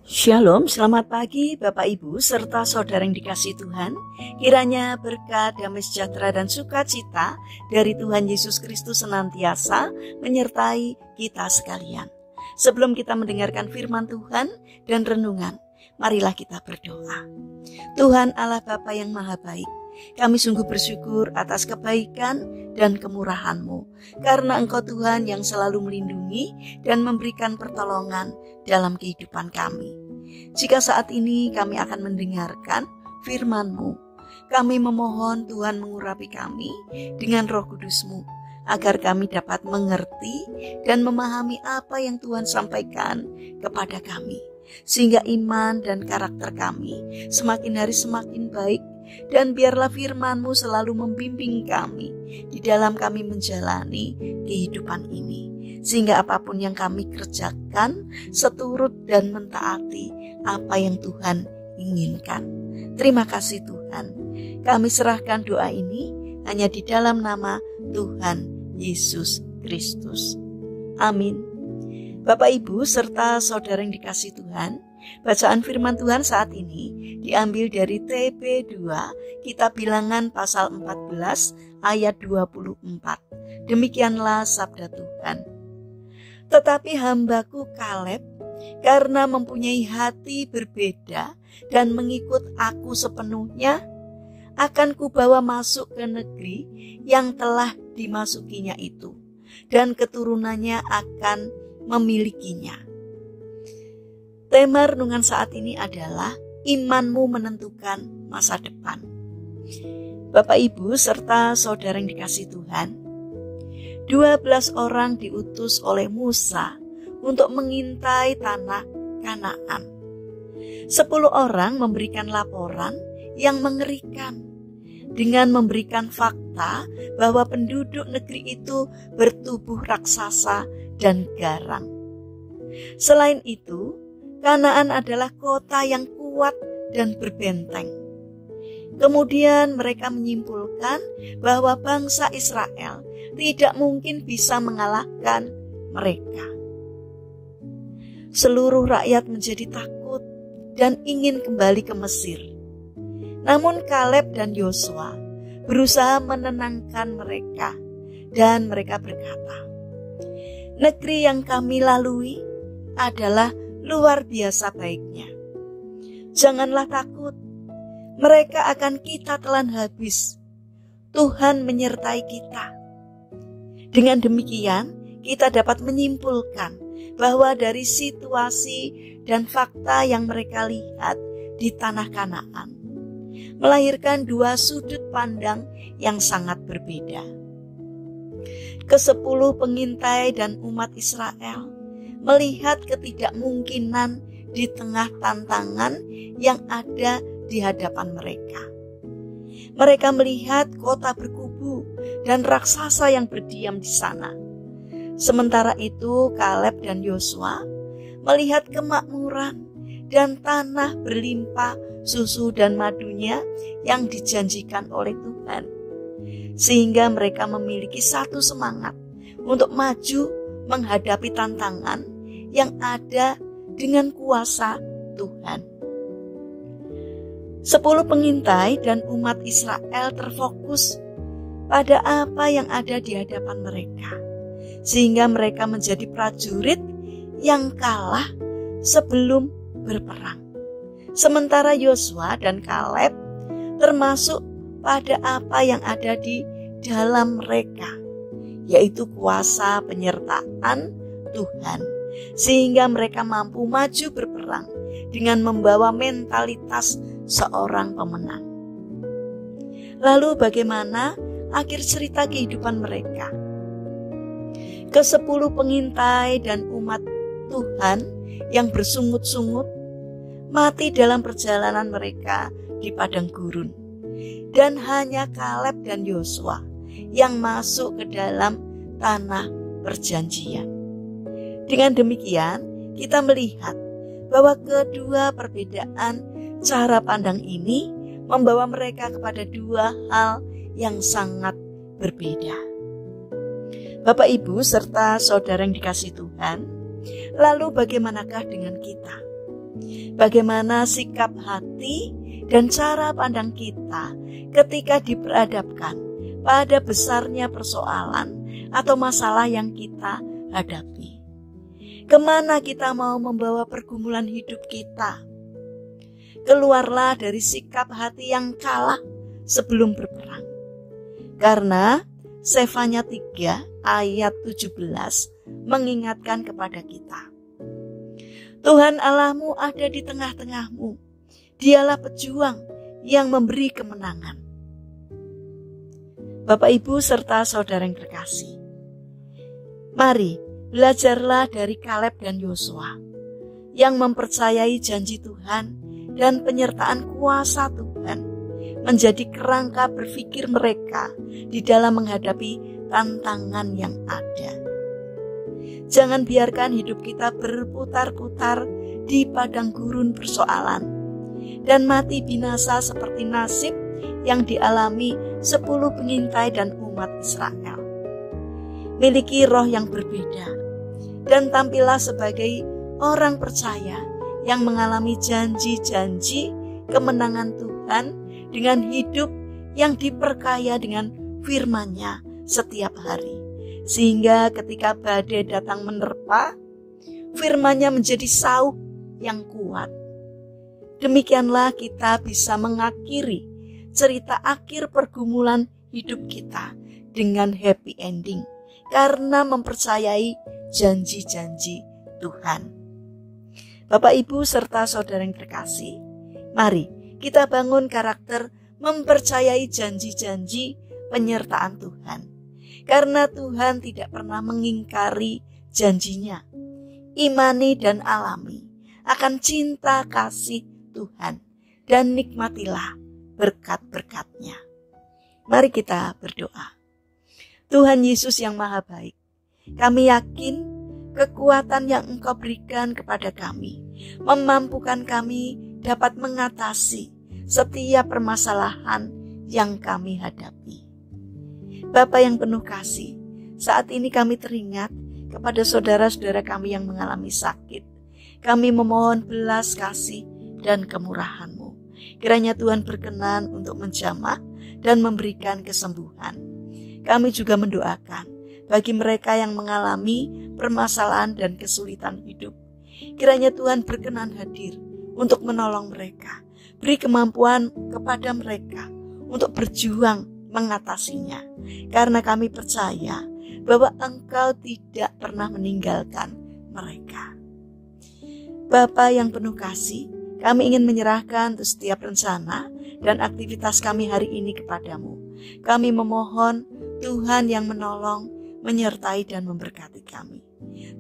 Shalom, selamat pagi Bapak Ibu serta saudara yang dikasihi Tuhan. Kiranya berkat, damai sejahtera dan sukacita dari Tuhan Yesus Kristus senantiasa menyertai kita sekalian. Sebelum kita mendengarkan firman Tuhan dan renungan, marilah kita berdoa. Tuhan Allah Bapa yang Maha Baik, kami sungguh bersyukur atas kebaikan dan kemurahan-Mu, karena Engkau Tuhan yang selalu melindungi dan memberikan pertolongan dalam kehidupan kami. Jika saat ini kami akan mendengarkan firman-Mu, kami memohon Tuhan mengurapi kami dengan Roh Kudus-Mu, agar kami dapat mengerti dan memahami apa yang Tuhan sampaikan kepada kami, sehingga iman dan karakter kami semakin hari semakin baik. Dan biarlah firman-Mu selalu membimbing kami di dalam kami menjalani kehidupan ini, sehingga apapun yang kami kerjakan seturut dan mentaati apa yang Tuhan inginkan. Terima kasih Tuhan. Kami serahkan doa ini hanya di dalam nama Tuhan Yesus Kristus. Amin. Bapak Ibu serta saudara yang dikasihi Tuhan, bacaan firman Tuhan saat ini diambil dari TB2 Kitab Bilangan pasal 14 ayat 24. Demikianlah sabda Tuhan. Tetapi hambaku Kaleb, karena mempunyai hati berbeda dan mengikut aku sepenuhnya, akan kubawa masuk ke negeri yang telah dimasukinya itu, dan keturunannya akan memilikinya. Tema renungan saat ini adalah imanmu menentukan masa depan. Bapak Ibu serta saudara yang dikasihi Tuhan, 12 orang diutus oleh Musa untuk mengintai tanah Kanaan. 10 orang memberikan laporan yang mengerikan dengan memberikan fakta bahwa penduduk negeri itu bertubuh raksasa dan garang. Selain itu, Kanaan adalah kota yang kuat dan berbenteng. Kemudian mereka menyimpulkan bahwa bangsa Israel tidak mungkin bisa mengalahkan mereka. Seluruh rakyat menjadi takut dan ingin kembali ke Mesir. Namun Kaleb dan Yosua berusaha menenangkan mereka, dan mereka berkata, "Negeri yang kami lalui adalah luar biasa baiknya. Janganlah takut, mereka akan kita telan habis. Tuhan menyertai kita." Dengan demikian, kita dapat menyimpulkan bahwa dari situasi dan fakta yang mereka lihat di tanah Kanaan, melahirkan dua sudut pandang yang sangat berbeda. Ke-10 pengintai dan umat Israel melihat ketidakmungkinan di tengah tantangan yang ada di hadapan mereka. Mereka melihat kota berkubu dan raksasa yang berdiam di sana. Sementara itu Kaleb dan Yosua melihat kemakmuran dan tanah berlimpah susu dan madunya yang dijanjikan oleh Tuhan, sehingga mereka memiliki satu semangat untuk maju menghadapi tantangan yang ada dengan kuasa Tuhan. 10 pengintai dan umat Israel terfokus pada apa yang ada di hadapan mereka, sehingga mereka menjadi prajurit yang kalah sebelum berperang. Sementara Yosua dan Kaleb termasuk pada apa yang ada di dalam mereka, yaitu kuasa penyertaan Tuhan, sehingga mereka mampu maju berperang dengan membawa mentalitas seorang pemenang. Lalu bagaimana akhir cerita kehidupan mereka? Ke-10 pengintai dan umat Tuhan yang bersungut-sungut mati dalam perjalanan mereka di padang gurun, dan hanya Kaleb dan Yosua yang masuk ke dalam tanah perjanjian. Dengan demikian, kita melihat bahwa kedua perbedaan cara pandang ini membawa mereka kepada dua hal yang sangat berbeda. Bapak Ibu serta saudara yang dikasihi Tuhan, lalu bagaimanakah dengan kita? Bagaimana sikap hati dan cara pandang kita ketika diperhadapkan pada besarnya persoalan atau masalah yang kita hadapi. Kemana kita mau membawa pergumulan hidup kita? Keluarlah dari sikap hati yang kalah sebelum berperang. Karena Sefanya 3 ayat 17 mengingatkan kepada kita. Tuhan Allahmu ada di tengah-tengahmu. Dialah pejuang yang memberi kemenangan. Bapak, Ibu, serta saudara yang terkasih, mari belajarlah dari Kaleb dan Yosua yang mempercayai janji Tuhan dan penyertaan kuasa Tuhan menjadi kerangka berpikir mereka di dalam menghadapi tantangan yang ada. Jangan biarkan hidup kita berputar-putar di padang gurun persoalan dan mati binasa seperti nasib yang dialami 10 pengintai dan umat Israel. Miliki roh yang berbeda dan tampillah sebagai orang percaya yang mengalami janji-janji kemenangan Tuhan dengan hidup yang diperkaya dengan firman-Nya setiap hari. Sehingga ketika badai datang menerpa, firman-Nya menjadi sauh yang kuat. Demikianlah kita bisa mengakhiri cerita akhir pergumulan hidup kita dengan happy ending karena mempercayai janji-janji Tuhan. Bapak, Ibu, serta saudara yang terkasih, mari kita bangun karakter mempercayai janji-janji penyertaan Tuhan. Karena Tuhan tidak pernah mengingkari janjinya. Imani dan alami akan cinta kasih Tuhan dan nikmatilah berkat-berkat-Nya. Mari kita berdoa. Tuhan Yesus yang Maha Baik, kami yakin kekuatan yang Engkau berikan kepada kami memampukan kami dapat mengatasi setiap permasalahan yang kami hadapi. Bapa yang penuh kasih, saat ini kami teringat kepada saudara-saudara kami yang mengalami sakit. Kami memohon belas kasih dan kemurahan-Mu. Kiranya Tuhan berkenan untuk menjamah dan memberikan kesembuhan. Kami juga mendoakan bagi mereka yang mengalami permasalahan dan kesulitan hidup. Kiranya Tuhan berkenan hadir untuk menolong mereka. Beri kemampuan kepada mereka untuk berjuang mengatasinya, karena kami percaya bahwa Engkau tidak pernah meninggalkan mereka. Bapa yang penuh kasih, kami ingin menyerahkan untuk setiap rencana dan aktivitas kami hari ini kepadamu. Kami memohon Tuhan yang menolong, menyertai dan memberkati kami.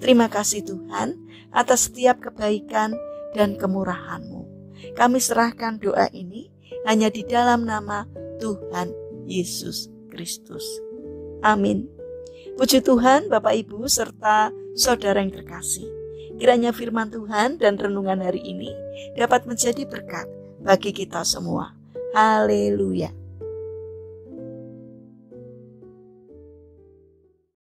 Terima kasih Tuhan atas setiap kebaikan dan kemurahan-Mu. Kami serahkan doa ini hanya di dalam nama Tuhan Yesus Kristus. Amin. Puji Tuhan, Bapak, Ibu, serta saudara yang terkasih. Kiranya firman Tuhan dan renungan hari ini dapat menjadi berkat bagi kita semua. Haleluya.